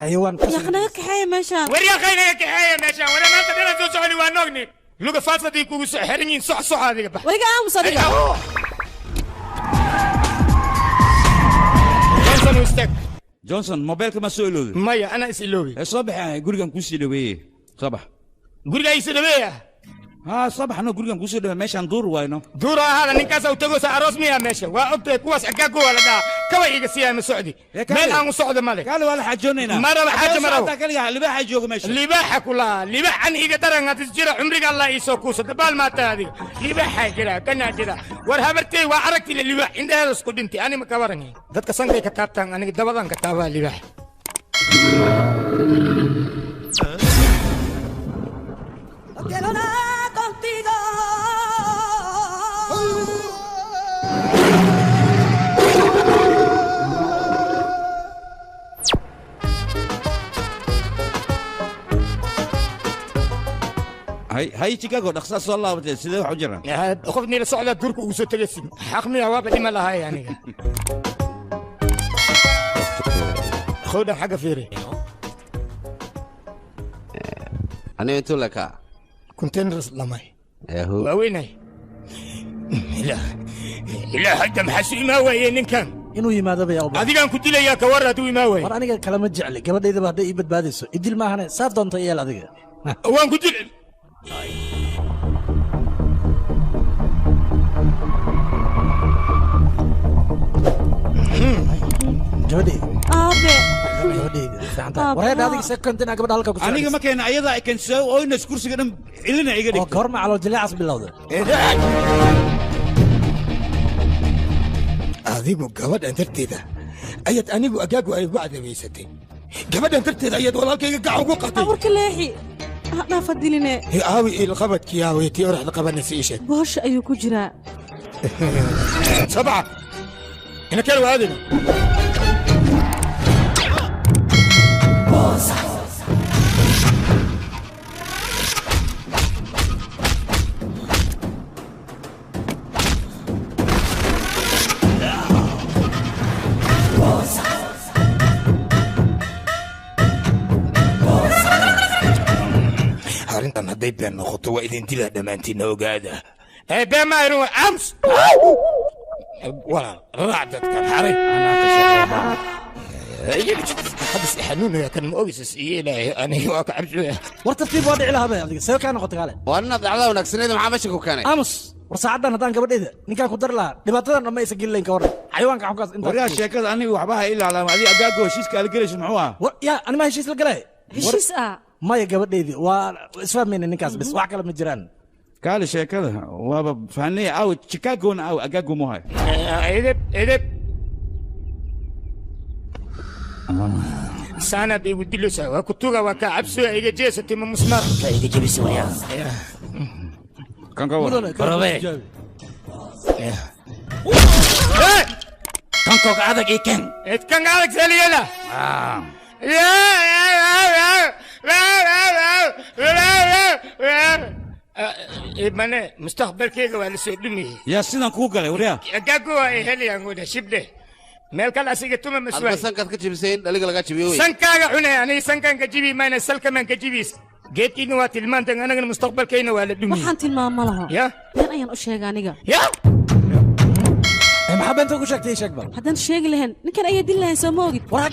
ايوان يا خنا كحايه ماشا وريا خينا كحايه ماشا ولا ما تدري زو سوني وانوغني لوغا فاصدي كو حرين صح هذيك بح وريا صديق جونسون وستك جونسون موبايلك ما سولو مايا انا اسلوبي صباح غورغان كوسيلوبي صباح غورغا يسلوبي ها صباح انا غورغان كوسيلوبي ماشي ندور واينو دورا هذا نكاس او تغوس اروس ميا ماشي واوبتك كواس اكاكو ولا دا كوي ايغا سيا مسعودي مين ان سعود مالي قالوا ولا حاجونينا مره حاجه مره قال لي لباح جوج ماشي لباح كلها لباح ان ايغا درن تسجير عمرك الله يسوكوس دبال ما تادي لباح جرا كنا جرا ورهبرتي وعركتي للباح عندها اسكو دنتي انا مكبرني ددك سانغي كتابتان انا دبدان كتابا لباح quiero nada contigo هاي شيكاغو دخصاص والله سيده wax u jiraan خذني لسعودة دورك وسوتلسي حقني يا بابا لما لها يعني خذها حاجة فيري أنا أنتو لك كونتينر لماي ياهو ويني لا حد محسي ما وين كان inuu yimaado bay awba adigan ku dilaya ka warad uu ma way war aniga kala ma jecli gabadhaydaba haday ii badbaadayso idil ma ahane saad doonto iyal adiga waan ku dil gabadhay aabe gabadhay fiicanta wareed adiga sekontina gabadha halka ku aniga ma keen ayada ay kan soo oo ina kursiga dhan ilina iga dhigto goorma calo jileecas bilowda adigu gabadhan darteeda ayad anigu agaagu ay bacda weysatay gabadhan darteeda ayad walaalkayga gacan ugu qatay aburka leexi hadda fadiline aawi il qabadki yaa weyti oraxda qabanaysa isha boosh ayuu ku jiraa sabca ina kale waadina arrintan hadday been noqoto waa idin dilaa dhammaantiinna ogaada been ma irin ams walaal raac dadkan xaray hadis xanuunaya kan ma ogis iyo ilaahay aniga waa ka cabsooya war tartiib waa dhici lahaa bay adiga see kaa noqotay kale وأنا دعوة ونكسنيد maxaa meesha ku keenay aamus war saacadan haddaan gabadhayda ninkaan ku dar lahaa dhibaatadan dhamma aysan gelin layn ka waran xayawaanka xunkaas inta wariyaa sheekada aniga waxba ha ilaalama adiga agaago heshiiska ala gelayso muxuu ah yaa anima heshiis la galay heshiis ah maya gabadhaydii waa isfahmayna ninkaas bis wax kale ma jiraan kaale sheekada waaba fahnay aw chicago na aw agaago muhay edeb sana bay wadilosa waa kutuga waa ka cabsooya iga jeesatay ma musmar ka iga jebisi waya kan ka waran barabe kan ko adag iken kan adag seliyela mane mustaqbalkayga waa la soo dhumiyey yaa sidan kuu galay wariyaa agaago waa ay helayaan wada shibdhe meel kale asiga tuma maswaay hadda sankaad ka jibiseen dhaliga laga jibiyo wey sankaaga cunay aniga sankaan ka jibi mayna salkamaan ka jibiis geedkiina waa tilmaantan anagana mustaqbalkayna waa la dhumiyey waxaan tilmaamo laha ya been ayaan u sheega aniga ya maxaa beenta ugu sheegtay sheeg bal haddaan sheegi lahayn ninkan ayaa dil lahayn soo ma ogid war